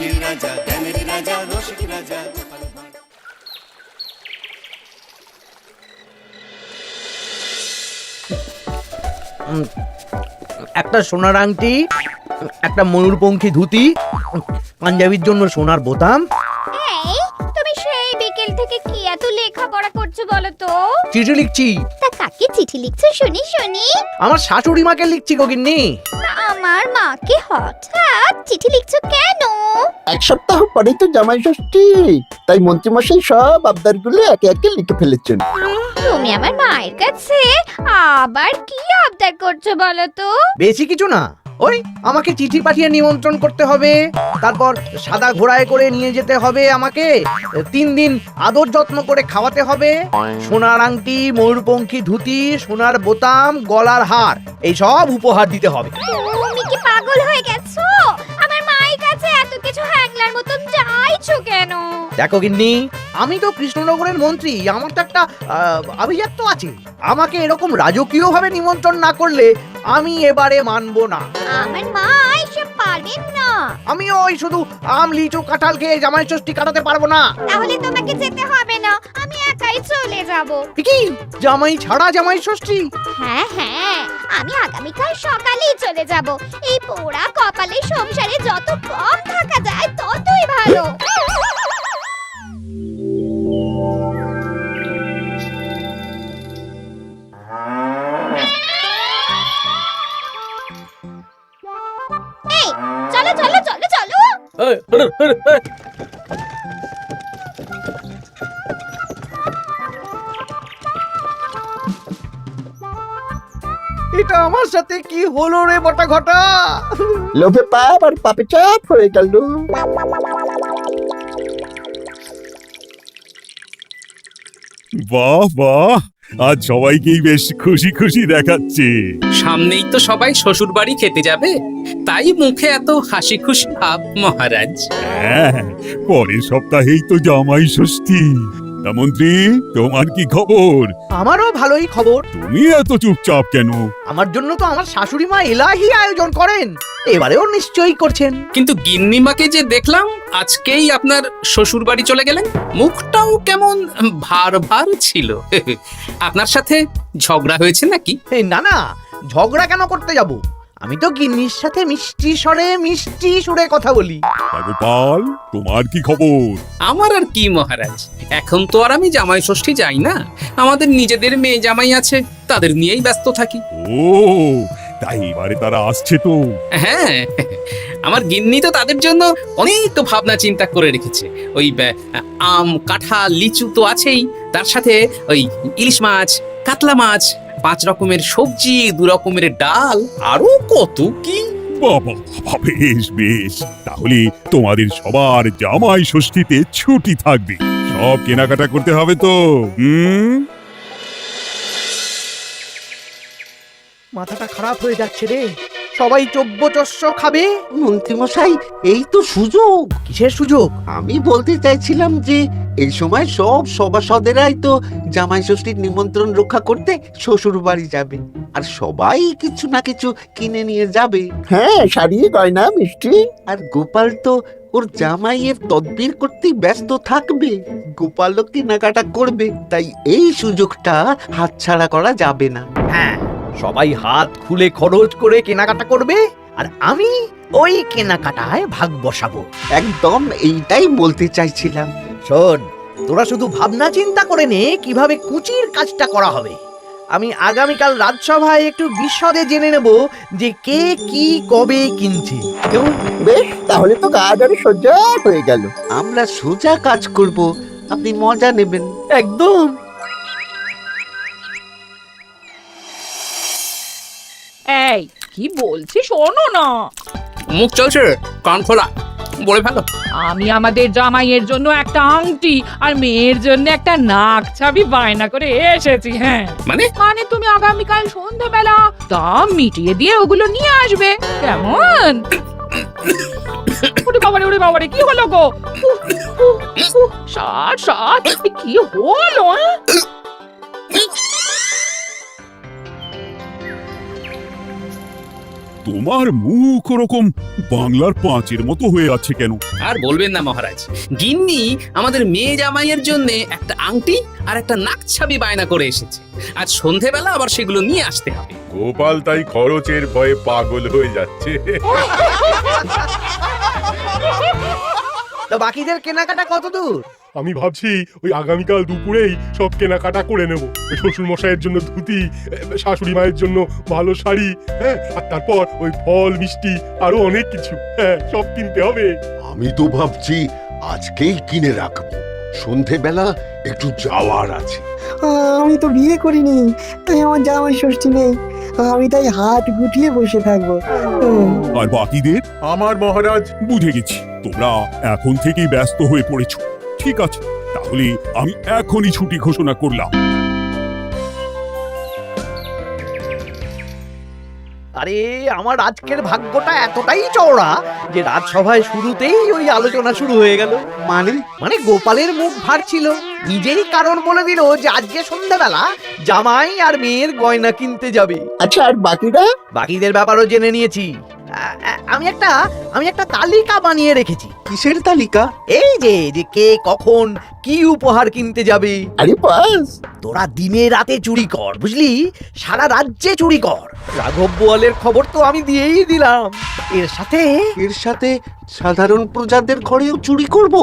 হাসির রাজা, জ্ঞানের রাজা, রসিক রাজা। একটা সোনার আংটি, একটা ময়ূরপঙ্খী ধুতি, পাঞ্জাবির জন্য সোনার বোতাম। এই তুমি সেই বিকেল থেকে কি এত লেখাপড়া করছো বলো তো? চিঠি লিখছি। তা কাকে চিঠি লিখছো শুনি শুনি? আমার শাশুড়ি মাকে লিখছি গো গিন্নি। তা আমার মাকে হঠাৎ চিঠি লিখছো কেন? এক সপ্তাহ পরে তো জামাই ষষ্ঠী, তাই মন্ত্রীমশাই সব আবদারগুলো একে একে লিখে ফেলেছেন। তুমি আমার মায়ের কাছে আবার কি আবদার করছো বলো তো? বেশি কিছু না, ওই আমাকে চিঠি পাঠিয়ে নিমন্ত্রণ করতে হবে, তারপর সাদা ঘোড়ায় করে নিয়ে যেতে হবে আমাকে, 3 দিন আদর যত্ন করে খাওয়াতে হবে, সোনার আংটি, ময়ূরপঙ্খী ধুতি, সোনার বোতাম, গলার হার, এই সব উপহার দিতে হবে। তুমি কি পাগল হয়ে গেছো? আমার মায়ের কাছে এত কিছু হ্যাংলার মতন চাইছো কেন? দেখো গিন্নি, আমি তো কৃষ্ণনগরের মন্ত্রী, আমার তো একটা আভিজাত্য আছে। আমাকে এরকম রাজকীয় ভাবে নিমন্ত্রণ না করলে আমি এবারে মানবো না। আমার মা এসব পারবেন না। আমি ওই শুধু আম, লিচু, কাঁঠাল খেয়ে জামাই ষষ্ঠী কাটাতে পারবো না। তাহলে তোমাকে যেতে হবে না, আমি একাই চলে যাব। কি জামাই ছাড়া জামাই ষষ্ঠী? হ্যাঁ হ্যাঁ, আমি আগামীকাল সকালেই চলে যাব। এই পোড়া কপালের সংসারে যত কম থাকা যায় ততই ভালো। এই চলো চলো চলো চলো। এটা আমার সাথে কি হলো রে বটা ঘটা? লোভে পাপ আর পাপে চাপ হয়ে গেল। বাহ বাহ, আজ সবাইকেই বেশ খুশি খুশি দেখাচ্ছে। সামনেই তো সবাই শ্বশুর বাড়ি খেতে যাবে, তাই মুখে এত হাসি খুশি ভাব মহারাজ। হ্যাঁ, পরের সপ্তাহেই তো জামাই ষষ্ঠী। তা মন্ত্রী, তোমার কি খবর? আমারও ভালোই খবর। তুমি এত চুপচাপ কেন? আমার জন্য তো আমার শাশুড়ি মা এলাহি আয়োজন করেন, এবারেও নিশ্চয়ই করছেন। কিন্তু গিন্নিমাকে যে দেখলাম আজকেই আপনার শ্বশুর বাড়ি চলে গেলেন, মুখটাও কেমন ভার ভার ছিল। আপনার সাথে ঝগড়া হয়েছে নাকি? এই না না, ঝগড়া কেন করতে যাব? আমি তো গিন্নির সাথে মিষ্টি সুরে কথা বলি। তা গোপাল, তোমার কি খবর? আমার আর কি মহারাজ, এখন তো আর আমি জামাই ষষ্ঠী যাই না, আমাদের নিজেদের মেয়ে জামাই আছে, তাদের নিয়েই ব্যস্ত থাকি। ও, তাই এবারে তারা আসছে তো? হ্যাঁ, আমার গিন্নি তো তাদের জন্য অনেক তো ভাবনা চিন্তা করে রেখেছে। ওই আম, কাঁঠাল, লিচু তো আছেই, তার সাথে ওই ইলিশ মাছ, কাতলা মাছ, 5 রকমের সবজি, 2 রকমের ডাল, আরো কত কি। বাবা, বেশ বেশ, তাহলে তোমাদের সবার জামাই ষষ্ঠীতে ছুটি থাকবে। সব কেনাকাটা করতে হবে তো। মাথাটা খারাপ হয়ে যাচ্ছে রে, সবাই চব্য-চস্য খাবে। মন্ত্রীমশাই, এই তো সুযোগ। কিসের সুযোগ? আমি বলতে চাইছিলাম যে এই সময় সব সভাসদেরাই তো জামাই ষষ্ঠীর নিমন্ত্রণ রক্ষা করতে শ্বশুর বাড়ি যাবে, আর সবাই কিছু না কিছু কিনে নিয়ে যাবে। হ্যাঁ, শাড়ি, গয়না, মিষ্টি। আর গোপাল তো ওর জামাইয়ের তদবির করতেই ব্যস্ত থাকবে। গোপালও কেনাকাটা করবে, তাই এই সুযোগটা হাতছাড়া করা যাবে না। হ্যাঁ, সবাই হাত খুলে খরচ করে কেনাকাটা করবে, আর আমি ওই কেনাকাটায় ভাগ বসাবো। একদম এইটাই বলতে চাইছিলাম। শোন, তোরা শুধু ভাবনা চিন্তা করে নে কিভাবে কুচির কাজটা করা হবে। আমি আগামীকাল রাজসভায় একটু বিশদে জেনে নেব যে কে কি কবে কিনছে। কেমন? বেশ, তাহলে তো কাজ আর সোজা হয়ে গেল। আমরা সোজা কাজ করব, আপনি মজা নেবেন। একদম। এই কি বলছি শোনো না। মুখ চলছে, কান খোলা, বলে ফেলো। আমি আমাদের জামাইয়ের জন্য একটা আংটি আর মেয়ের জন্য একটা নাক ছাবি বায়না করে এসেছি। হ্যাঁ, মানে তুমি আগামীকাল সন্ধ্যাবেলা দাম মিটিয়ে দিয়ে ওগুলো নিয়ে আসবে, কেমন? ওরে বাবারে, কি হলো গো? সাত কি হলো? তোমার মুখ ওরকম বাংলার পাঁচের মতো হয়ে আছে কেন? আর বলবেন না মহারাজ, গিন্নি আমাদের মেয়ে জামাইয়ের জন্য একটা আংটি আর একটা নাকছাবি বায়না করে এসেছে। আজ সন্ধেবেলা আবার সেগুলো নিয়ে আসতে হবে। গোপাল তাই খরচের ভয়ে পাগল হয়ে যাচ্ছে। তা বাকিদের কেনাকাটা কত দূর? আমি ভাবছি ওই আগামীকাল দুপুরেই সব কেনাকাটা করে নেব। ওই শ্বশুর মশাইয়ের জন্য ধুতি, শাশুড়ি মায়ের জন্য ভালো শাড়ি, হ্যাঁ, আর তারপর ওই ফল মিষ্টি আরো অনেক কিছু, হ্যাঁ, সব কিনতে হবে। আমি তো ভাবছি আজকেই কিনে রাখবো, সন্ধেবেলা একটু যাওয়ার আছে। আমি তো বিয়ে করিনি, তাই আমার জামাই ষষ্ঠী নেই। আমি তাই হাত গুটিয়ে বসে থাকবো। আর বাকিদের? আমার মহারাজ, বুঝে গেছি তোমরা এখন থেকেই ব্যস্ত হয়ে পড়েছো। ঠিক আছে, তাহলে আমি এখনই ছুটি ঘোষণা করলাম। আরে আমার আজকের ভাগ্যটা এতটাই চওড়া যে রাজসভায় শুরুতেই ওই আলোচনা শুরু হয়ে গেল। মানে গোপালের মুখ ভার ছিল, নিজেই কারণ বলে দিল যে আজকে সন্ধ্যাবেলা জামাই আর মেয়ের গয়না কিনতে যাবে। আচ্ছা, আর বাকিরা? বাকিদের ব্যাপারও জেনে নিয়েছি। আমি একটা তালিকা বানিয়ে রেখেছি। কিসের তালিকা? এই যে কে কখন কি উপহার কিনতে যাবে। আরে বাস, তোরা দিনে রাতে চুরি কর, বুঝলি, সারা রাজ্যে চুরি কর। রাঘব বোয়ালের খবর তো আমি দিয়েই দিলাম। এর সাথে সাধারণ প্রজাদের ঘরেও চুরি করব?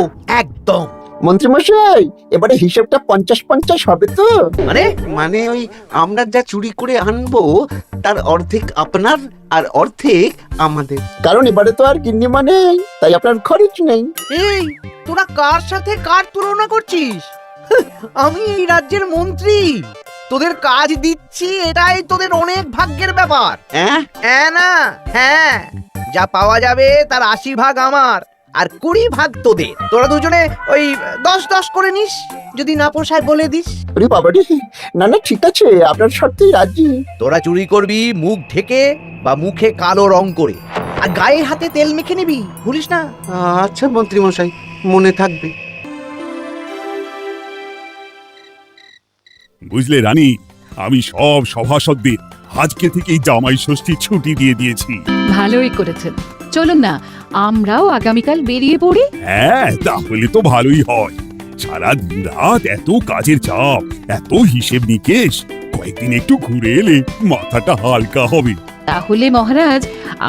একদম। মন্ত্রীমশাই, এবারে হিসেবটা 50-50 হবে তো? মানে ওই আমরা যা চুরি করে আনবো তার অর্ধেক আপনার আর অর্ধেক আমাদের। কারণ এবারে তো আর গিন্নিমা নেই, তাই আপনার খরচ নেই। এই তোরা কার সাথে কার তুলনা করছিস? আমি এই রাজ্যের মন্ত্রী, তোদের কাজ দিচ্ছি, এটাই তোদের অনেক ভাগ্যের ব্যাপার। হ্যাঁ না, হ্যাঁ, যা পাওয়া যাবে তার 80 ভাগ আমার আর 20 ভাগ তোদের। তোরা দুজনে ওই 10-10 করে নিস, যদি না পোষায় বলে দিস। আরে বাবারে, না না, ঠিক আছে, আপনার শর্তেই রাজি। তোরা চুরি করবি মুখ ঢেকে বা মুখে কালো রং করে, আর গায়ে হাতে তেল মেখে নিবি, ভুলিস না। আচ্ছা মন্ত্রী মশাই, মনে থাকবে। বুঝলে রানী, আমি সব সভাসদদের আজকে থেকেই জামাই ষষ্ঠী ছুটি দিয়ে দিয়েছি। ভালোই করেছেন, চলুন না আমরাও আগামীকাল বেরিয়ে পড়ি। হ্যাঁ, তাহলে তো ভালোই হয়। সারা দিন রাত এত কাজের চাপ, এত হিসেব নিকেশ, কয়েকদিন একটু ঘুরে এলে মাথাটা হালকা হবে। তাহলে মহারাজ,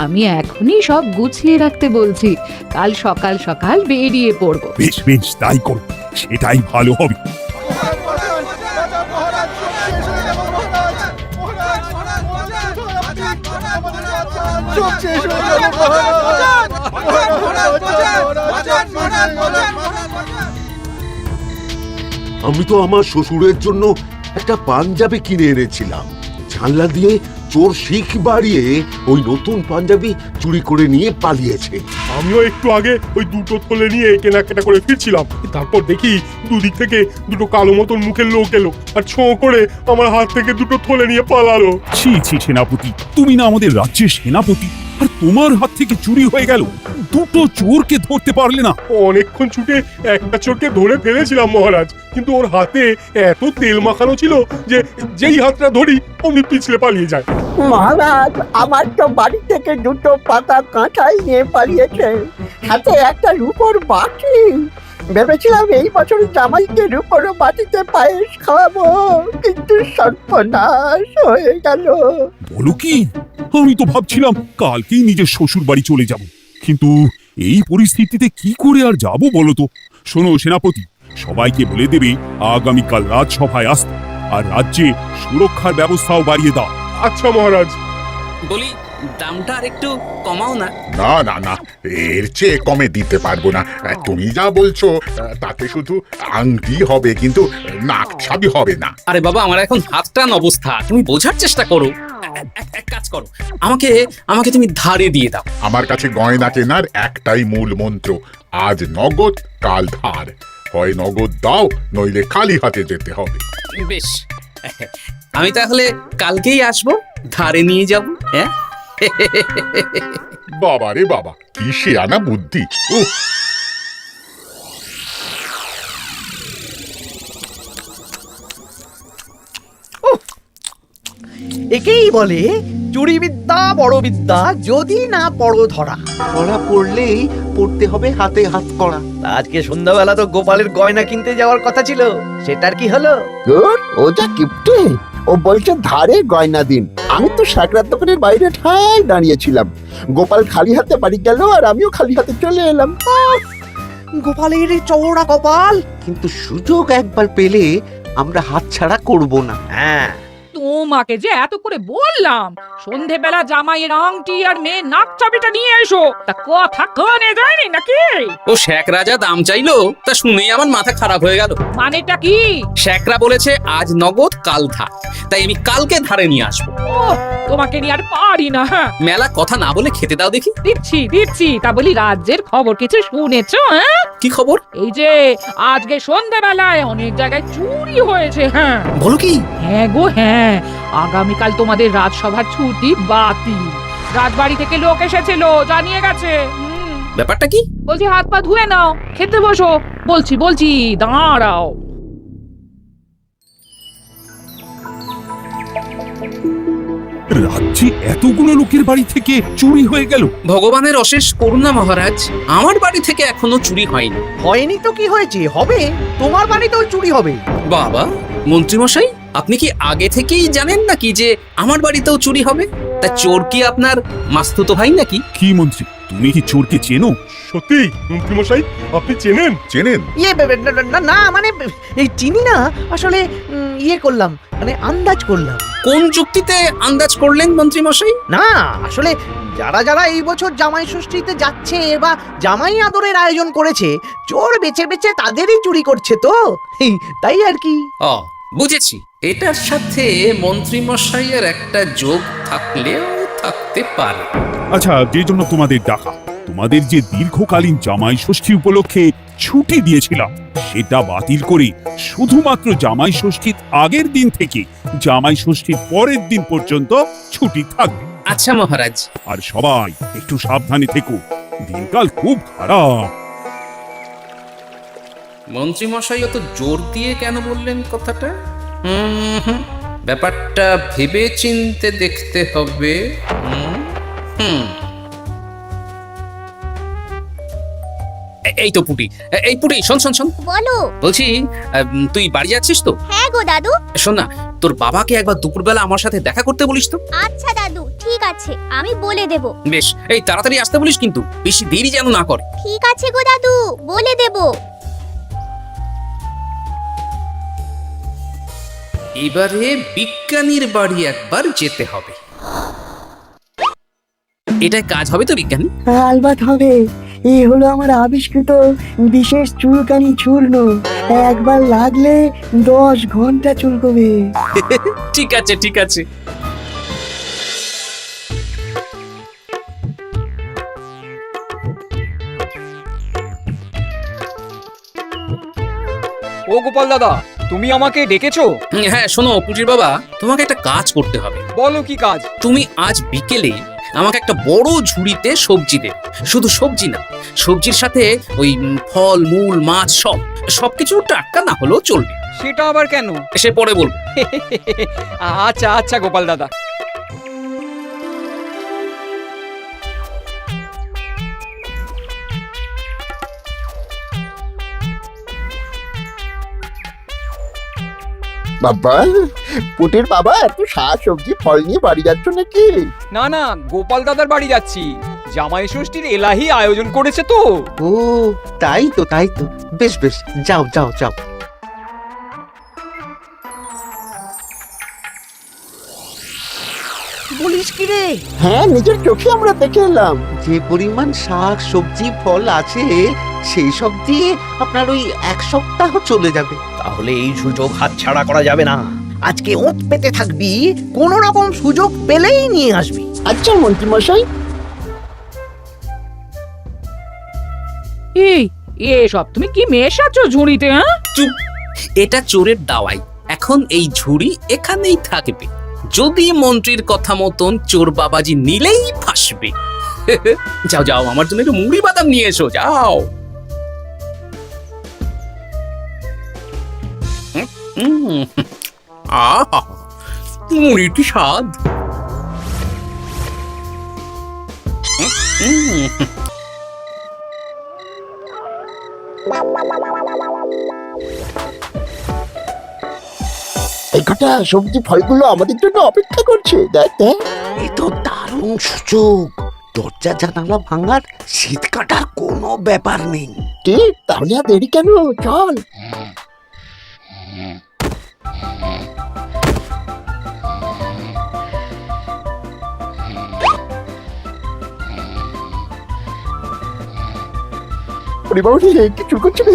আমি এখনই সব গুছিয়ে রাখতে বলছি, কাল সকাল সকাল বেরিয়ে পড়বো। বেশ বেশ, তাই করো, সেটাই ভালো হবে। আমি তো আমার শ্বশুরের জন্য একটা পাঞ্জাবি কিনে এনেছিলাম, জানলা দিয়ে চোর শিখ বাড়িয়ে ওই নতুন পাঞ্জাবি চুরি করে নিয়ে পালিয়েছে। আমিও একটু আগে ওই দুটো থলে নিয়ে কেনাকাটা করে ফিরছিলাম, তারপর দেখি দুদিক থেকে দুটো কালো মতন মুখের লোক এলো আর ছোঁ করে আমার হাত থেকে দুটো থলে নিয়ে পালালো। ছি ছি সেনাপতি, তুমি না আমাদের রাজ্যের সেনাপতি, আর তোমার হাত থেকে চুরি হয়ে গেল? দুটো চোরকে ধরতে পারলে না? অনেকক্ষণ ছুটে একটা চোরকে ধরে ফেলেছিলাম মহারাজ, কিন্তু ওর হাতে এত তেল মাখানো ছিল যে যেই হাতটা ধরি অমনি পিছলে পালিয়ে যায়। মহারাজ, আমার তো বাড়ি থেকে দুটো পাতা কাঁঠাই নিয়ে পালিয়েছে, হাতে একটা রূপোর বাটি। ভেবেছিলাম এই বছর জামাইকে রূপোর বাটিতে পায়েস খাওয়াবো, কিন্তু সর্বনাশ হয়ে গেল। বলো কি? আমি তো ভাবছিলাম কালকেই নিজের শ্বশুর বাড়ি চলে যাব, কিন্তু এই পরিস্থিতিতে কি করে আর যাব বলো তো? শোনো সেনাপতি, সবাইকে বলে দেবে আগামীকাল রাজসভায় আসতে, আর রাজ্যে সুরক্ষার ব্যবস্থাও বাড়িয়ে দাও। আচ্ছা মহারাজ। বলি, দামটা আর একটু কমাও না। না না না, এর চেয়ে কমে দিতে পারবো না। তুমি যা বলছো তাতে শুধু আংটি হবে, কিন্তু নাক ছাবি হবে না। আরে বাবা, আমার এখন হাত টান অবস্থা, তুমি বোঝার চেষ্টা করো। এক কাজ করো, আমাকে তুমি ধারে দিয়ে দাও। আমার কাছে গয়না কেনার একটাই মূল মন্ত্র, আজ নগদ কাল ধার। হয় নগদ দাও, নইলে খালি হাতে যেতে হবে। বেশ, আমি তাহলে কালকেই আসবো, ধারে নিয়ে যাবো। হ্যাঁ, বাবা রে বাবা, কি শেয়ানা বুদ্ধি! একেই বলে চুরি বিদ্যা বড় বিদ্যা, যদি না পড়ো ধরা। ধরা পড়লেই পড়তে হবে হাতে হাত করা। তা আজকে সন্ধ্যাবেলা তো গোপালের গয়না কিনতে যাওয়ার কথা ছিল, সেটার কি হলো? তোর ও যা কিপটে, ও বলছে ধারে গয়না দিন। আমি তো সাকরার দোকানের বাইরে ঠায় দাঁড়িয়েছিলাম, গোপাল খালি হাতে বাড়ি গেল আর আমিও খালি হাতে চলে এলাম। গোপালের এই চওড়া কপাল। কিন্তু সুযোগ একবার পেলে আমরা হাতছাড়া করব না। হ্যাঁ, তোমাকে যে এত করে বললাম সন্ধেবেলা জামাইয়ের আংটি আর মেয়ের নাক চাবিটা নিয়ে এসো, তা কথা কানে যায়নি নাকি? ও শেখ রাজা দাম চাইলো, তা শুনেই আমার মাথা খারাপ হয়ে গেল। মানেটা কি? শেখরা বলেছে আজ নগদ কাল ধার, তাই আমি কালকে ধারে নিয়ে আসবো। তোমাকে নিয়ে আর পারি না। হ্যাঁ, মেলা কথা না বলে খেতে দাও দেখি। দিচ্ছি। তা বলি রাজ্যের খবর কিছু শুনেছো? হ্যাঁ, কি খবর? এই যে আজকে সন্ধেবেলায় অনেক জায়গায় চুরি হয়েছে। হ্যাঁ, বলো কি? হ্যাঁ গো হ্যাঁ, আগামীকাল তোমাদের রাজসভার ছুটি বাতিল। রাজবাড়ি থেকে লোক এসেছিল, জানিয়ে গেছে। ব্যাপারটা কি? বলছি হাত পা ধুয়ে নাও, খেতে বসো। বলছি দাঁড়াও। রাজ্যে এতগুলো লোকের বাড়ি থেকে চুরি হয়ে গেল। ভগবানের অশেষ করুণা মহারাজ, আমার বাড়ি থেকে এখনো চুরি হয়নি। হয়নি তো কি হয়েছে, হবে। তোমার বাড়িতেও চুরি হবে। বাবা, মন্ত্রীমশাই আপনি কি আগে থেকেই জানেন নাকি যে আমার বাড়িতেও চুরি হবে? তা চোর কি আপনার মাস্তুতো ভাই নাকি? কি মন্ত্রী, তুমি কি চোরকে চেনো? সত্যি মন্ত্রীমশাই, আপনি চেনেন? চেনেন? না মানে এই চিনি না আসলে, ইয়ে করলাম, মানে আন্দাজ করলাম। কোন যুক্তিতে আন্দাজ করলেন মন্ত্রীমশাই? না আসলে যারা এই বছর জামাই ষষ্ঠীতে যাচ্ছে বা জামাই আদরের আয়োজন করেছে, চোর বেছে বেছে তাদেরই চুরি করছে তো, তাই আর কি। ও বুঝেছি, এটার সাথে মন্ত্রীমশাইয়ের একটা যোগ থাকলেও থাকতে পারে। আচ্ছা, যে জন্য তোমাদের ডাকা, তোমাদের যে দীর্ঘকালীন জামাই ষষ্ঠী উপলক্ষে ছুটি দিয়েছিলাম, সেটা বাতিল করে শুধুমাত্র জামাই ষষ্ঠীর আগের দিন থেকে জামাই ষষ্ঠীর পরের দিন পর্যন্ত ছুটি থাকবে। আচ্ছা মহারাজ। আর সবাই একটু সাবধানে থেকো, দিনকাল খুব খারাপ। মন্ত্রীমশাই অত জোর দিয়ে কেন বললেন কথাটা? ব্যাপারটা ভেবে চিনতে দেখতে হবে। এই তো পুটি, এই পুটি, শোন। বলো। বলছি তুই বাড়ি যাচ্ছিস তো? হ্যাঁ গো দাদু। শোন না, তোর বাবাকে একবার দুপুরবেলা আমার সাথে দেখা করতে বলিস তো। আচ্ছা দাদু, ঠিক আছে, আমি বলে দেব। বেশ, এই তাড়াতাড়ি আসতে বলিস কিন্তু, বেশি দেরি যেন না করে। ঠিক আছে গো দাদু, বলে দেব। এবারে বিজ্ঞানীর বাড়ি একবার যেতে হবে। এটাই কাজ হবে তো বিজ্ঞানী? আলবাত হবে। এই হলো আমার আবিষ্কৃত বিশেষ চুলকানি চূর্ণ। একবার লাগলে 10 ঘন্টা চুলকবে। ঠিক আছে। ও গোপাল দাদা, তুমি আমাকে ডেকেছো? হ্যাঁ শোনো পুটির বাবা, তোমাকে একটা কাজ করতে হবে। বলো কি কাজ? তুমি আজ বিকেলে আমাকে একটা বড় ঝুড়িতে সবজি দেবে। শুধু সবজি না, সবজির সাথে ওই ফল মূল মাছ সবকিছু টাটকা না হলেও চলবে। সেটা আবার কেন? সে পরে বলবো। আচ্ছা গোপাল দাদা। বাবা, পুটির বাবা এত শাক সবজি ফল নিয়ে বাড়ি যাচ্ছ নাকি? না, গোপাল দাদার বাড়ি যাচ্ছি। জামাই ষষ্ঠীর এলাহি আয়োজন করেছে তো। ও তাই তো। বেশ যাও। বলিস কি রে? হ্যাঁ, নিজের চোখে আমরা দেখে এলাম। যে পরিমাণ শাক সবজি ফল আছে, সেই সব দিয়ে আপনার ওই 1 সপ্তাহ চলে যাবে। তাহলে এই সুযোগ হাতছাড়া করা যাবে না। আজকে ওঁত পেতে থাকবি, কোন রকম সুযোগ পেলেই নিয়ে আসবি। আচ্ছা মন্ত্রীমশাই। এসব তুমি কি মেশাচ্ছ ঝুড়িতে? হ্যাঁ, চুপ, এটা চোরের দাওয়াই। এখন এই ঝুড়ি এখানেই থাকবে। যদি মন্ত্রীর কথা মতন চোর বাবাজি নিলেই ফাঁসবে। যাও, আমার জন্য একটু মুড়ি বাদাম নিয়ে এসো, যাও। মুড়িটি স্বাদ। এই কটা সবজি ফলগুলো আমাদের জন্য অপেক্ষা করছে, দেখ দেখ। এ তো দারুণ সুযোগ, দরজা জানালা ভাঙার শীত কাটার কোনো ব্যাপার নেই। ঠিক, তাহলে আর দেরি কেন, চল। ওরে বাবা রে, কিছু করছে রে।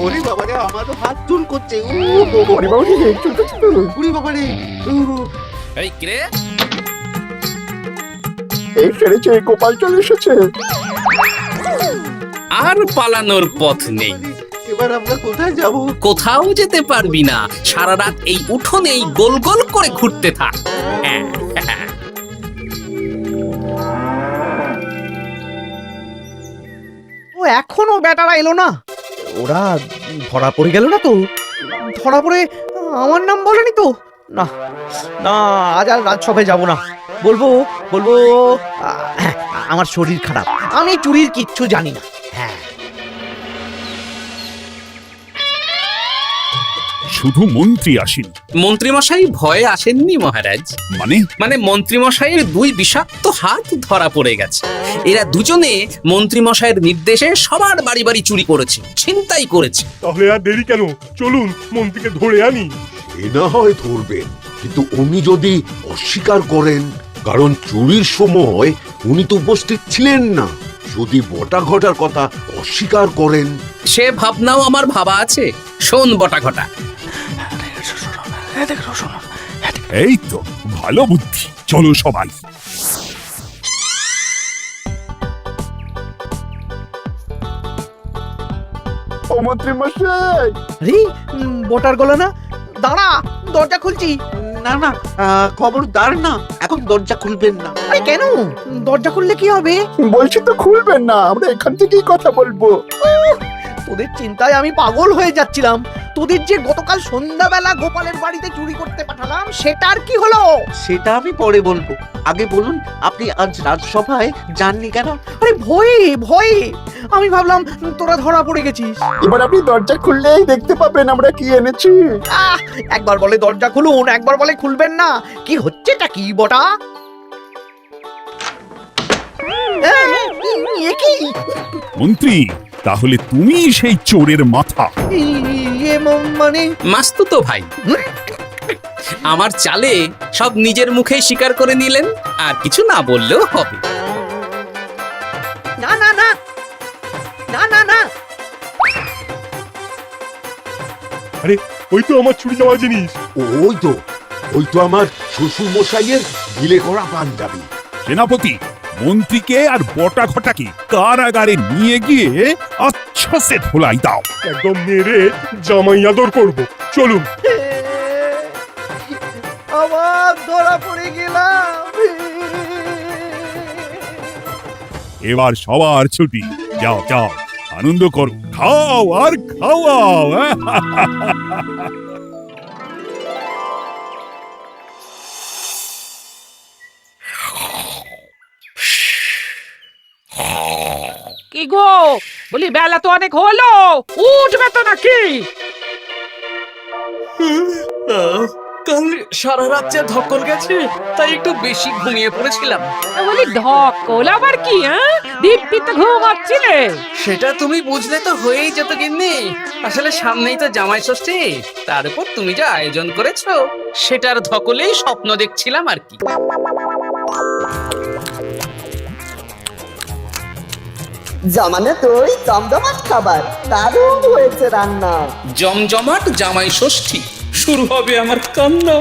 ওরে বাবারে, আমারও হাত চুল করছে। ওরে বাবা রে, কিছু করছে তো। ওরে বাবারে, এই কিরে, এই সেরেছে, গোপাল চলে এসেছে। আর পালানোর পথ নেই। এবার আমরা কোথায় যাব? কোথাও যেতে পারবি না, সারা রাত এই উঠোনেই গোল গোল করে ঘুরতে থাক। ও এখনো বেটারা এলো না। ওরা ধরা পড়ে গেল না তো? ধরা পড়ে আমার নাম বলেনি তো? না না, আজ আর রাজসভায় যাব না। বলবো বলবো হ্যাঁ, আমার শরীর খারাপ, আমি চুরির কিচ্ছু জানি না। হ্যাঁ, শুধু মন্ত্রী আসেন। মন্ত্রীমশাই ভয়ে আসেননি মহারাজ। মানে মন্ত্রীমশাইয়ের দুই বিষাক্ত হাত ধরা পড়ে গেছে। এরা দুজনে মন্ত্রীমশাইয়ের নির্দেশে সবার বাড়ি বাড়ি চুরি করেছে, ছিনতাই করেছে। তাহলে আর দেরি কেন, চলুন মন্ত্রীকে ধরে আনি। এ না হয় ধরবেন, কিন্তু উনি যদি অস্বীকার করেন, কারণ চুরির সময় উনি তো উপস্থিত ছিলেন না, যদি বটা ঘটার কথা অস্বীকার করেন। সে ভাবনাও আমার ভাবা আছে। শোন বটা ঘটা, এই তো ভালো বুদ্ধি, চলো সবাই। ও মন্ত্রী মশাই, আরে বটার গলা না, দাঁড়া, দরজা খুলছি। না না, খবরদার না, এখন দরজা খুলবেন না। আরে কেন? দরজা খুললে কি হবে? বলছি তো খুলবেন না, আমরা এখান থেকেই কথা বলবো। তোদের চিন্তায় আমি পাগল হয়ে যাচ্ছিলাম। তোদের যে গতকাল সন্ধ্যাবেলা গোপালের বাড়িতে চুরি করতে পাঠালাম, সেটার কি হলো? সেটা আমি পরে বলবো, আগে বলুন আপনি আজ রাজসভায় যাননি কেন? আরে ভয়ে ভয়ে, আমি ভাবলাম তোরা ধরা পড়ে গেছিস। এবার আপনি দরজা খুললেই দেখতে পাবেন আমরা কি এনেছি। একবার বলে দরজা খুলুন, একবার বলে খুলবেন না। কি হচ্ছেটা কি বটা? মন্ত্রী, তাহলে তুমি সেই চোরের মাথা? মানে মাস্তুতো ভাই, আমার চালে সব নিজের মুখেই স্বীকার করে নিলেন, আর কিছু না বললেও হবে। না না না না না না, আরে ওই তো আমার চুরি যাওয়া জিনিস। ওই তো আমার শ্বশুর মশাইয়ের গিলে করা পাঞ্জাবি। সেনাপতি, মন্ত্রীকে আর বটা ঘটাকে কারাগারে নিয়ে গিয়ে আচ্ছা সে ধোলাই দাও। একদম মেরে জামাই আদর করবো, চলুন। আবার ধরা পড়ে গেলাম। এবার সবার ছুটি, যাও যাও, আনন্দ করো, খাও আর খাওয়াও। কি গো, বলি বেলা তো অনেক হলো, উঠবে তো নাকি? কাল সারা রাত যে ধকল গেছে, তাই একটু বেশি ঘুমিয়ে পড়েছিলাম। বলি ধকল আবার কি? দিব্যি তো ঘুমাচ্ছিলে। সেটা তুমি বুঝলে তো হয়েই যেত গিন্নি। আসলে সামনেই তো জামাই ষষ্ঠী, তার উপর তুমি যা আয়োজন করেছো, সেটার ধকলেই স্বপ্ন দেখছিলাম আর কি। জমানো দই, জমজমাট খাবার, দারুণ হয়েছে রান্না। জমজমাট জামাই ষষ্ঠী, শুরু হবে আমার কান্না।